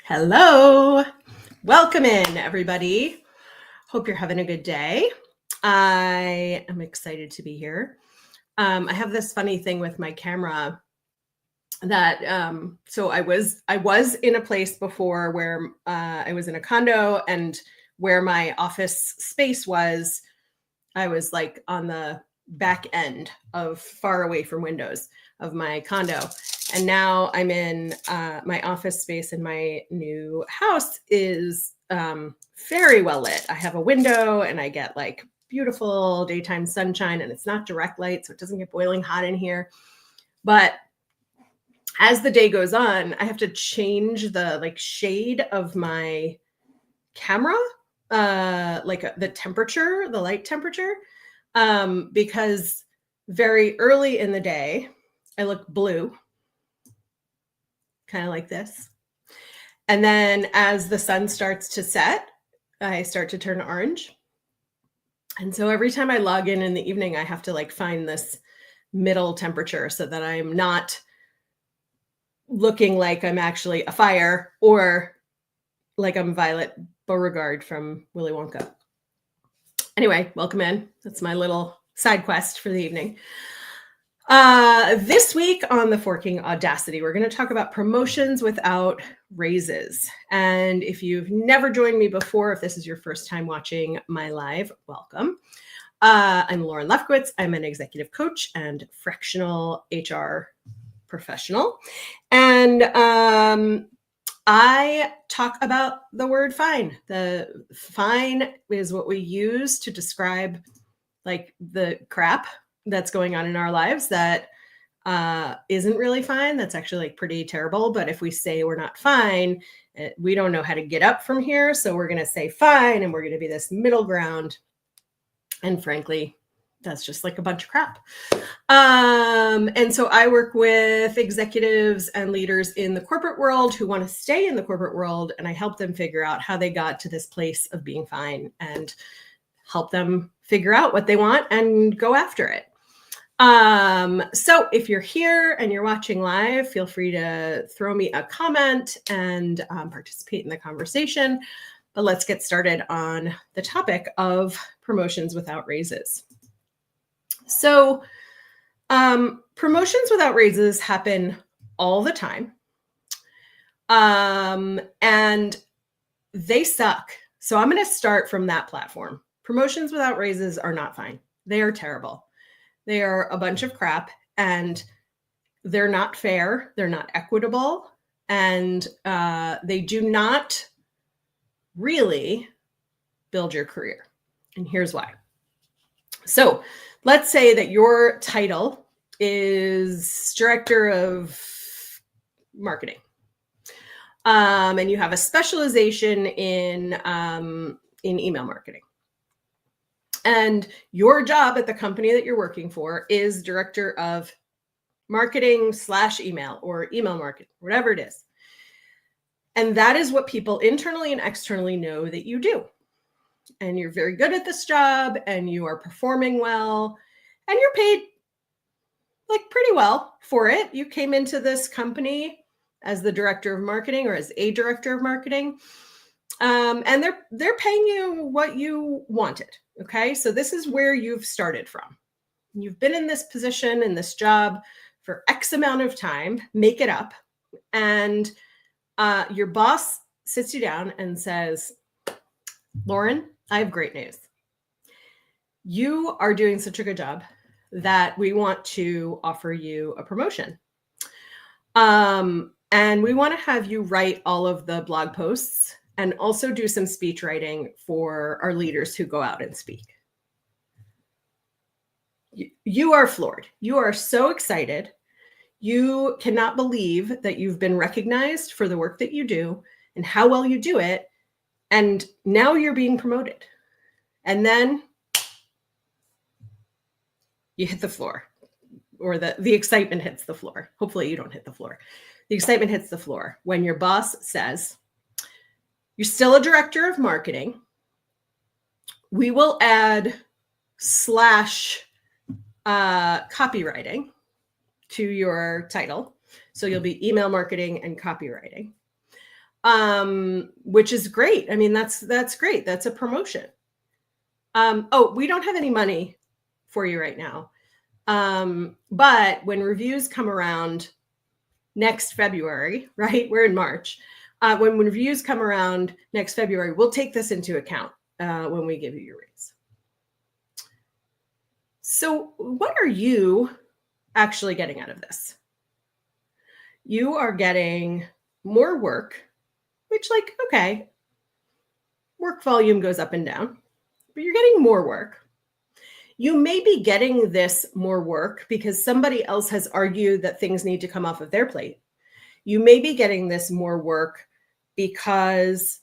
Hello. Welcome in, everybody. Hope you're having a good day. I am excited to be here. I have this funny thing with my camera that so I was in a place before where I was in a condo, and where my office space was, I was like on the back end of far away from windows of my condo. And now I'm in my office space, and my new house is very well lit. I have a window and I get like beautiful daytime sunshine, and it's not direct light, so it doesn't get boiling hot in here. But as the day goes on, I have to change the like shade of my camera, the temperature, the light temperature, because very early in the day, I look blue, kind of like this. And then as the sun starts to set, I start to turn orange. And so every time I log in the evening, I have to like find this middle temperature so that I'm not looking like I'm actually a fire or like I'm Violet Beauregard from Willy Wonka. Anyway, welcome in. That's my little side quest for the evening. This week on the Forking Audacity, we're going to talk about promotions without raises. And if you've never joined me before, if this is your first time watching my live, welcome. I'm Lauren Lefkowitz. I'm an executive coach and fractional HR professional. And I talk about the word fine. The fine is what we use to describe like the crap that's going on in our lives that isn't really fine. That's actually like pretty terrible. But if we say we're not fine, we don't know how to get up from here. So we're going to say fine, and we're going to be this middle ground. And frankly, that's just like a bunch of crap. And so I work with executives and leaders in the corporate world who want to stay in the corporate world, and I help them figure out how they got to this place of being fine and help them figure out what they want and go after it. So if you're here and you're watching live, feel free to throw me a comment and participate in the conversation. But let's get started on the topic of promotions without raises. So promotions without raises happen all the time. And they suck. So I'm going to start from that platform. Promotions without raises are not fine. They are terrible. They are a bunch of crap, and they're not fair. They're not equitable, and they do not really build your career. And here's why. So let's say that your title is director of marketing, and you have a specialization in email marketing. And your job at the company that you're working for is director of marketing / email, or email marketing, whatever it is. And that is what people internally and externally know that you do. And you're very good at this job, and you are performing well, and you're paid like pretty well for it. You came into this company as the director of marketing, or as a director of marketing. And they're paying you what you wanted. Okay. So this is where you've started from. You've been in this position, in this job for X amount of time, make it up. And your boss sits you down and says, Lauren, I have great news. You are doing such a good job that we want to offer you a promotion. And we want to have you write all of the blog posts and also do some speech writing for our leaders who go out and speak. You are floored. You are so excited. You cannot believe that you've been recognized for the work that you do and how well you do it. And now you're being promoted. And then you hit the floor, or the excitement hits the floor. Hopefully you don't hit the floor. The excitement hits the floor when your boss says, you're still a director of marketing. We will add / copywriting to your title. So you'll be email marketing and copywriting. which is great. I mean, that's great. That's a promotion. Oh, we don't have any money for you right now. But when reviews come around next February, right? We're in March. When reviews come around next February, we'll take this into account when we give you your raise. So what are you actually getting out of this? You are getting more work, which okay, work volume goes up and down, but you're getting more work. You may be getting this more work because somebody else has argued that things need to come off of their plate. You may be getting this more work because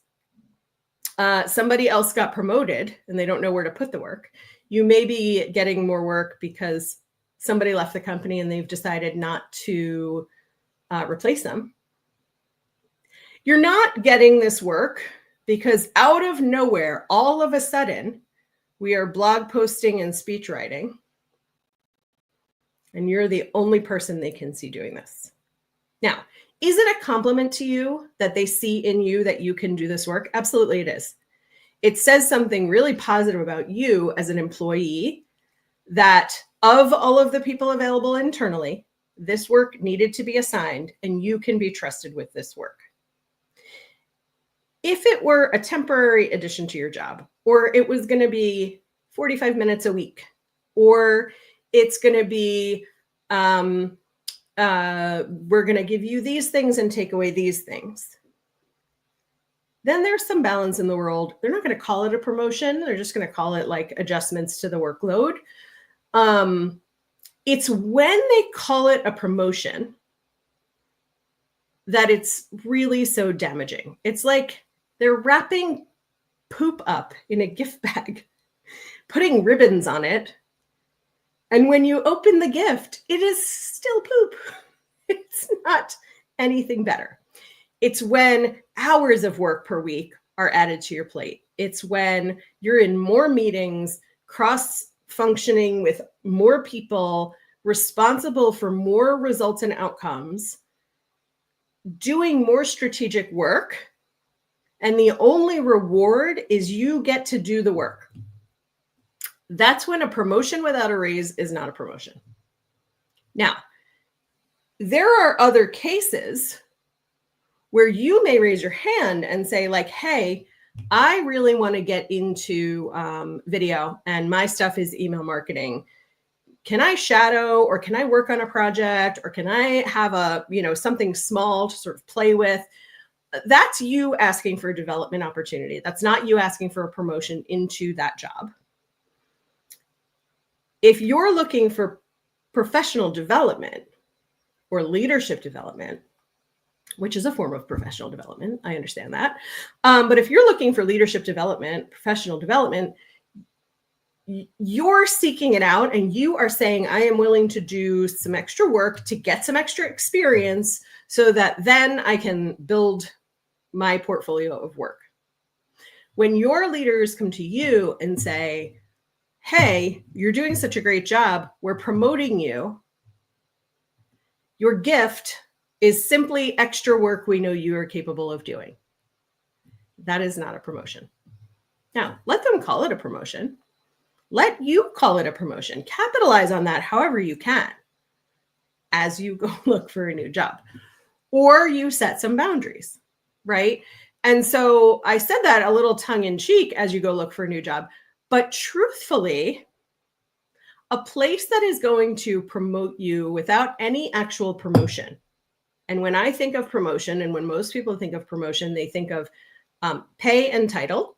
somebody else got promoted and they don't know where to put the work. You may be getting more work because somebody left the company and they've decided not to replace them. You're not getting this work because out of nowhere, all of a sudden, we are blog posting and speech writing, and you're the only person they can see doing this. Now, is it a compliment to you that they see in you that you can do this work? Absolutely it is. It says something really positive about you as an employee, that of all of the people available internally, this work needed to be assigned and you can be trusted with this work. If it were a temporary addition to your job, or it was going to be 45 minutes a week, or it's going to be, we're going to give you these things and take away these things, then there's some balance in the world. They're not going to call it a promotion. They're just going to call it like adjustments to the workload. It's when they call it a promotion that it's really so damaging. It's like they're wrapping poop up in a gift bag, putting ribbons on it. And when you open the gift, it is still poop. It's not anything better. It's when hours of work per week are added to your plate. It's when you're in more meetings, cross-functioning with more people, responsible for more results and outcomes, doing more strategic work, and the only reward is you get to do the work. That's when a promotion without a raise is not a promotion. Now, there are other cases where you may raise your hand and say like, hey, I really want to get into video and my stuff is email marketing. Can I shadow, or can I work on a project, or can I have something small to sort of play with? That's you asking for a development opportunity. That's not you asking for a promotion into that job. If you're looking for professional development or leadership development, which is a form of professional development, I understand that. But if you're looking for leadership development, professional development, you're seeking it out and you are saying, I am willing to do some extra work to get some extra experience so that then I can build my portfolio of work. When your leaders come to you and say, hey, you're doing such a great job, we're promoting you, your gift is simply extra work we know you are capable of doing. That is not a promotion. Now, let them call it a promotion. Let you call it a promotion. Capitalize on that however you can as you go look for a new job. Or you set some boundaries, right? And so I said that a little tongue in cheek as you go look for a new job. But truthfully, a place that is going to promote you without any actual promotion. And when I think of promotion, and when most people think of promotion, they think of pay and title,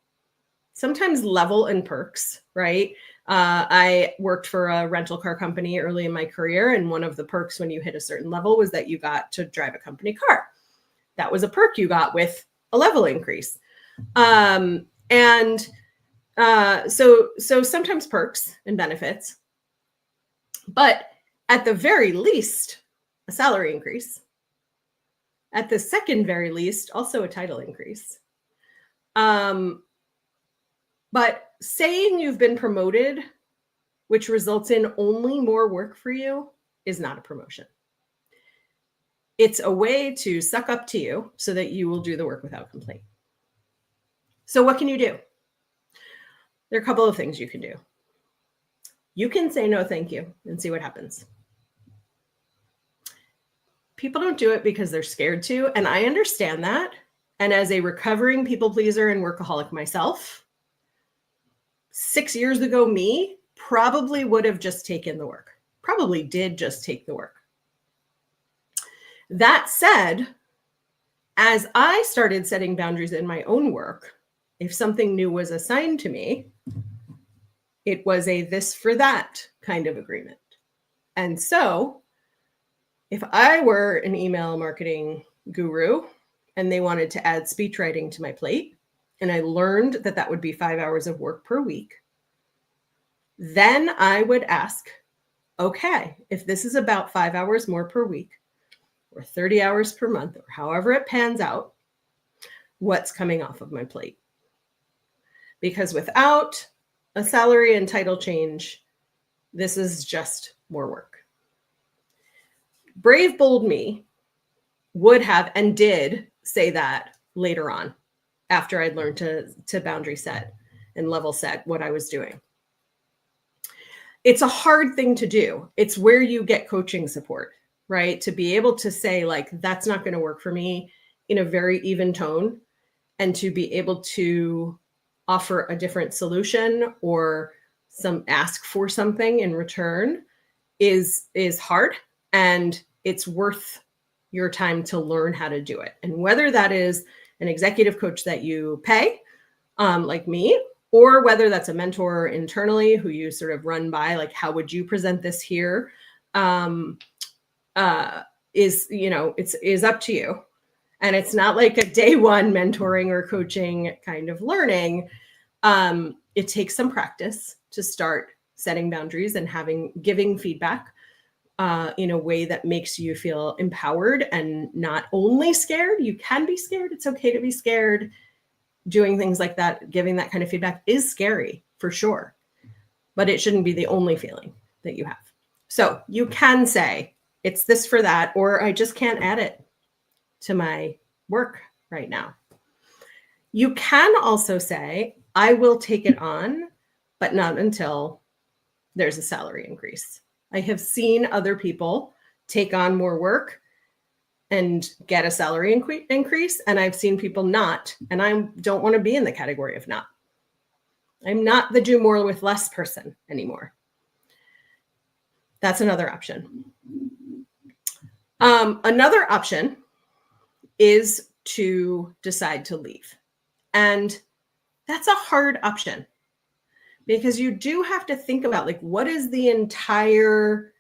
sometimes level and perks, right? I worked for a rental car company early in my career, and one of the perks when you hit a certain level was that you got to drive a company car. That was a perk you got with a level increase. So sometimes perks and benefits, but at the very least, a salary increase. At the second very least, also a title increase. But saying you've been promoted, which results in only more work for you, is not a promotion. It's a way to suck up to you so that you will do the work without complaint. So what can you do? There are a couple of things you can do. You can say no, thank you, and see what happens. People don't do it because they're scared to, and I understand that. And as a recovering people pleaser and workaholic myself, 6 years ago, me probably would have just taken the work, probably did just take the work. That said, as I started setting boundaries in my own work, if something new was assigned to me, it was a this for that kind of agreement. And so if I were an email marketing guru and they wanted to add speech writing to my plate, and I learned that that would be 5 hours of work per week, then I would ask, okay, if this is about 5 hours more per week or 30 hours per month or however it pans out, what's coming off of my plate? Because without a salary and title change, this is just more work. Brave, bold me would have and did say that later on after I'd learned to boundary set and level set what I was doing. It's a hard thing to do. It's where you get coaching support, right? To be able to say, like, that's not going to work for me in a very even tone, and to be able to offer a different solution or ask for something in return is hard, and it's worth your time to learn how to do it. And whether that is an executive coach that you pay, like me, or whether that's a mentor internally who you sort of run by, like, how would you present this here? Is up to you. And it's not like a day one mentoring or coaching kind of learning. It takes some practice to start setting boundaries and giving feedback in a way that makes you feel empowered and not only scared. You can be scared. It's okay to be scared. Doing things like that, giving that kind of feedback is scary for sure, but it shouldn't be the only feeling that you have. So you can say it's this for that, or I just can't add it to my work right now. You can also say, I will take it on, but not until there's a salary increase. I have seen other people take on more work and get a salary increase, and I've seen people not, and I don't want to be in the category of not. I'm not the do more with less person anymore. That's another option. Another option is to decide to leave. And that's a hard option because you do have to think about, like, what is the entire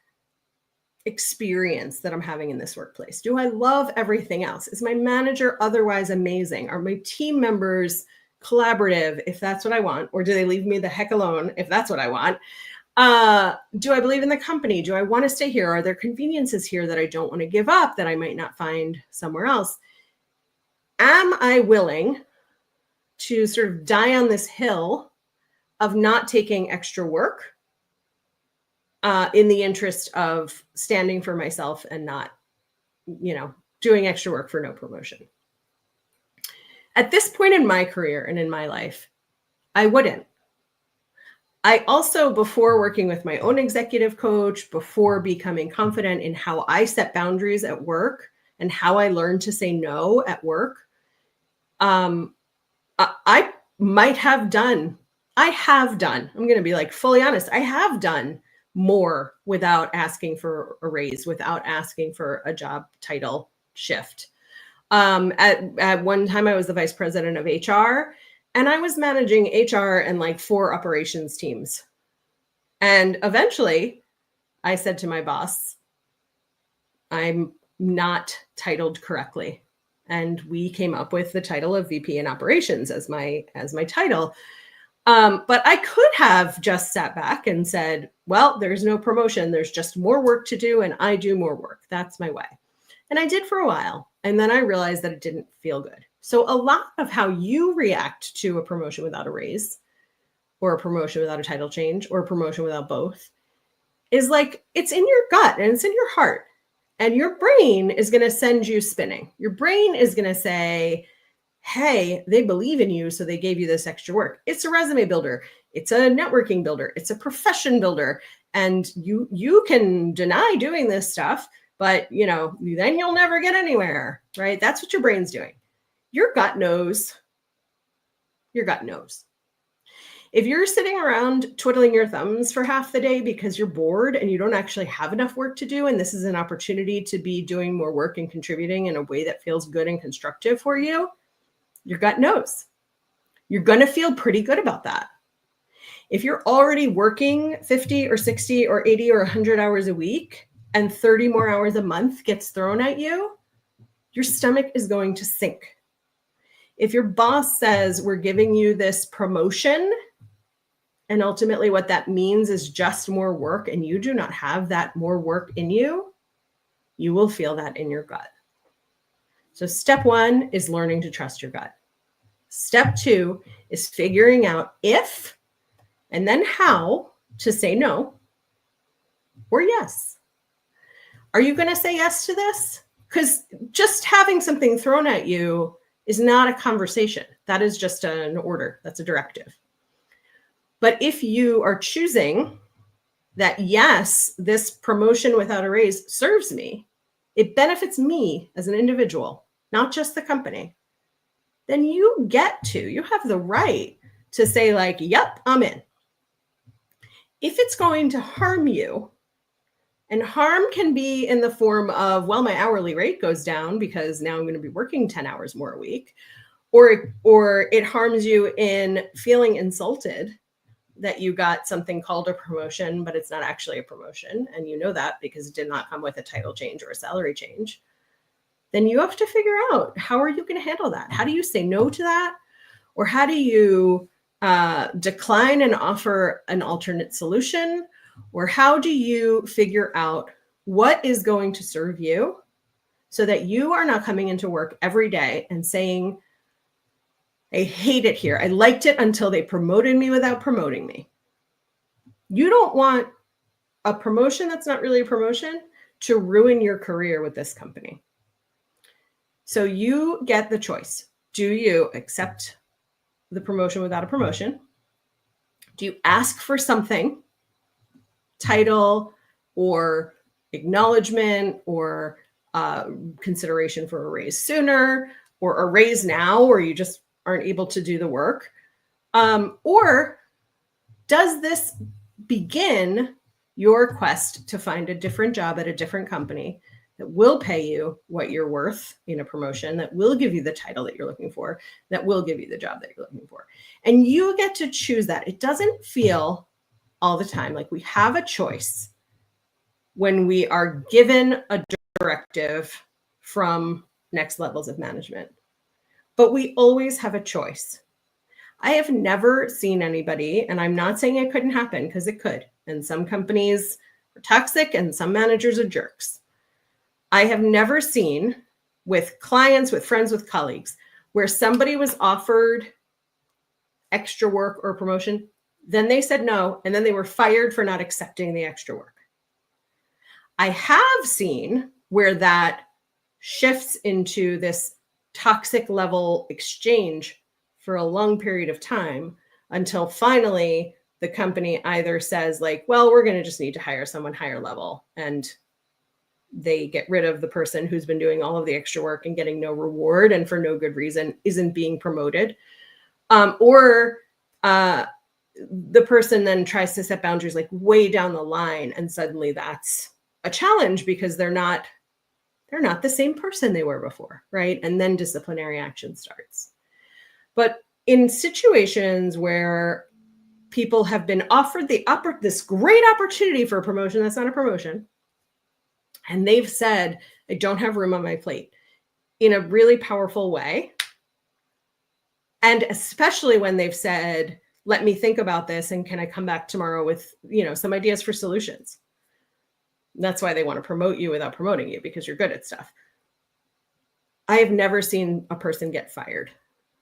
experience that I'm having in this workplace? Do I love everything else? Is my manager otherwise amazing? Are my team members collaborative, if that's what I want? Or do they leave me the heck alone, if that's what I want? Do I believe in the company? Do I want to stay here? Are there conveniences here that I don't want to give up that I might not find somewhere else? Am I willing to sort of die on this hill of not taking extra work in the interest of standing for myself and not, doing extra work for no promotion? At this point in my career and in my life, I wouldn't. I also, before working with my own executive coach, before becoming confident in how I set boundaries at work and how I learned to say no at work, I have done, I'm going to be like fully honest, I have done more without asking for a raise, without asking for a job title shift. At one time, I was the vice president of HR, and I was managing HR and like 4 operations teams. And eventually I said to my boss, I'm not titled correctly. And we came up with the title of VP in operations as my title. But I could have just sat back and said, well, there's no promotion. There's just more work to do, and I do more work. That's my way. And I did for a while. And then I realized that it didn't feel good. So a lot of how you react to a promotion without a raise, or a promotion without a title change, or a promotion without both, is like, it's in your gut and it's in your heart. And your brain is going to send you spinning. Your brain is going to say, hey, they believe in you, so they gave you this extra work. It's a resume builder. It's a networking builder. It's a profession builder. And you can deny doing this stuff, but then you'll never get anywhere, right? That's what your brain's doing. Your gut knows. Your gut knows. If you're sitting around twiddling your thumbs for half the day because you're bored and you don't actually have enough work to do, and this is an opportunity to be doing more work and contributing in a way that feels good and constructive for you, your gut knows. You're going to feel pretty good about that. If you're already working 50 or 60 or 80 or 100 hours a week and 30 more hours a month gets thrown at you, your stomach is going to sink. If your boss says, we're giving you this promotion, and ultimately what that means is just more work, and you do not have that more work in you, you will feel that in your gut. So step 1 is learning to trust your gut. Step 2 is figuring out if and then how to say no or yes. Are you going to say yes to this? Because just having something thrown at you is not a conversation. That is just an order. That's a directive. But if you are choosing that, yes, this promotion without a raise serves me, it benefits me as an individual, not just the company, then you have the right to say like, yep, I'm in. If it's going to harm you, and harm can be in the form of, well, my hourly rate goes down because now I'm going to be working 10 hours more a week, or it harms you in feeling insulted that you got something called a promotion, but it's not actually a promotion, and you know that because it did not come with a title change or a salary change, then you have to figure out, how are you going to handle that? How do you say no to that? Or how do you decline and offer an alternate solution? Or how do you figure out what is going to serve you so that you are not coming into work every day and saying, I hate it here. I liked it until they promoted me without promoting me. You don't want a promotion that's not really a promotion to ruin your career with this company. So you get the choice. Do you accept the promotion without a promotion? Do you ask for something, title or acknowledgement or consideration for a raise sooner, or a raise now, or you just aren't able to do the work? Or does this begin your quest to find a different job at a different company that will pay you what you're worth in a promotion, that will give you the title that you're looking for, that will give you the job that you're looking for? And you get to choose that. It doesn't feel all the time like we have a choice when we are given a directive from next levels of management, but we always have a choice. I have never seen anybody, and I'm not saying it couldn't happen, because it could, and some companies are toxic and some managers are jerks. I have never seen, with clients, with friends, with colleagues, where somebody was offered extra work or promotion, then they said no, and then they were fired for not accepting the extra work. I have seen where that shifts into this toxic level exchange for a long period of time, until finally the company either says like, well, we're going to just need to hire someone higher level, and they get rid of the person who's been doing all of the extra work and getting no reward and for no good reason isn't being promoted. Or the person then tries to set boundaries like way down the line, and suddenly that's a challenge because they're not the same person they were before, right? And then disciplinary action starts. But in situations where people have been offered this great opportunity for a promotion that's not a promotion, and they've said, I don't have room on my plate, in a really powerful way, and especially when they've said, let me think about this, and can I come back tomorrow with some ideas for solutions? That's why they want to promote you without promoting you, because you're good at stuff. I have never seen a person get fired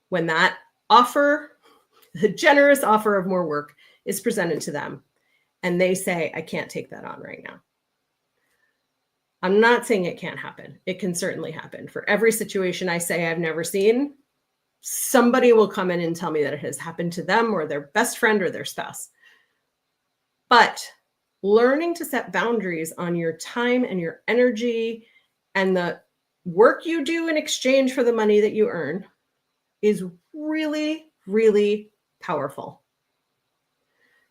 when that offer, the generous offer of more work, is presented to them and they say, I can't take that on right now. I'm not saying it can't happen. It can certainly happen. For every situation I say I've never seen, somebody will come in and tell me that it has happened to them or their best friend or their spouse. But learning to set boundaries on your time and your energy and the work you do in exchange for the money that you earn is really, really powerful.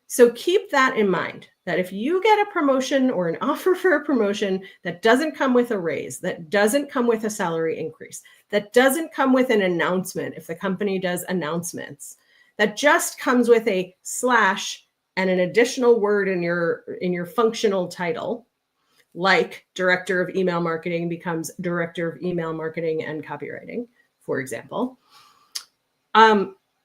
So keep that in mind, that if you get a promotion or an offer for a promotion that doesn't come with a raise, that doesn't come with a salary increase, that doesn't come with an announcement, if the company does announcements, that just comes with a slash and an additional word in your functional title, like director of email marketing becomes director of email marketing and copywriting, for example.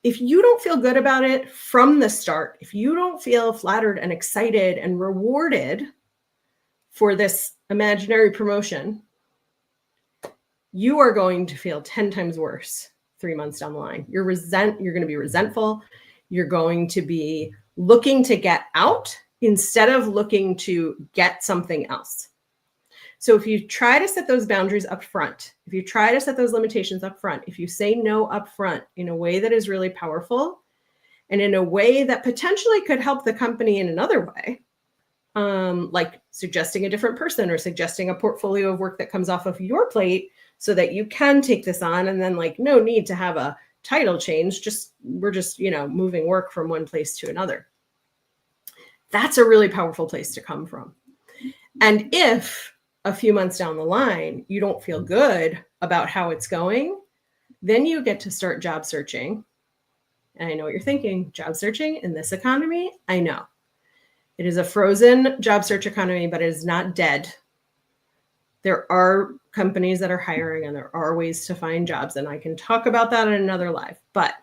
If you don't feel good about it from the start, if you don't feel flattered and excited and rewarded for this imaginary promotion, you are going to feel 10 times worse 3 months down the line. You're going to be resentful. You're going to be looking to get out instead of looking to get something else. So if you try to set those boundaries up front, if you try to set those limitations up front, if you say no up front in a way that is really powerful and in a way that potentially could help the company in another way, like suggesting a different person or suggesting a portfolio of work that comes off of your plate so that you can take this on, and then like no need to have a title change, we're just moving work from one place to another. That's a really powerful place to come from. And if a few months down the line, you don't feel good about how it's going, then you get to start job searching. And I know what you're thinking, job searching in this economy? I know. It is a frozen job search economy, but it is not dead. There are companies that are hiring and there are ways to find jobs. And I can talk about that in another live. But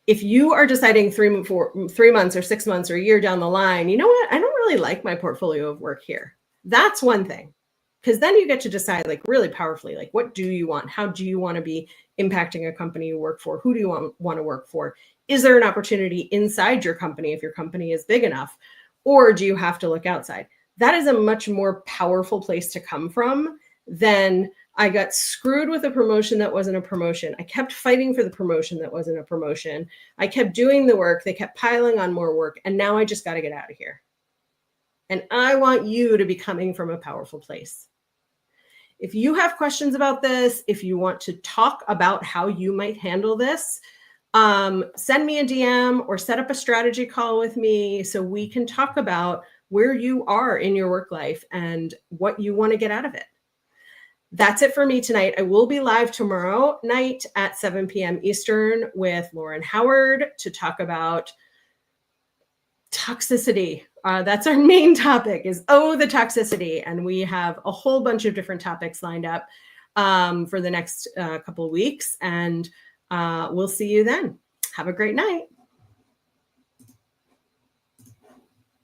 if you are deciding 3 months or 6 months or a year down the line, you know what? I don't really like my portfolio of work here. That's one thing, because then you get to decide like really powerfully, like what do you want? How do you want to be impacting a company you work for? Who do you want to work for? Is there an opportunity inside your company if your company is big enough? Or do you have to look outside? That is a much more powerful place to come from than I got screwed with a promotion that wasn't a promotion. I kept fighting for the promotion that wasn't a promotion. I kept doing the work. They kept piling on more work. And now I just got to get out of here. And I want you to be coming from a powerful place. If you have questions about this, if you want to talk about how you might handle this, send me a DM or set up a strategy call with me so we can talk about where you are in your work life and what you want to get out of it. That's it for me tonight. I will be live tomorrow night at 7 p.m. Eastern with Lauren Howard to talk about toxicity. That's our main topic is, the toxicity. And we have a whole bunch of different topics lined up for the next couple of weeks. And we'll see you then. Have a great night.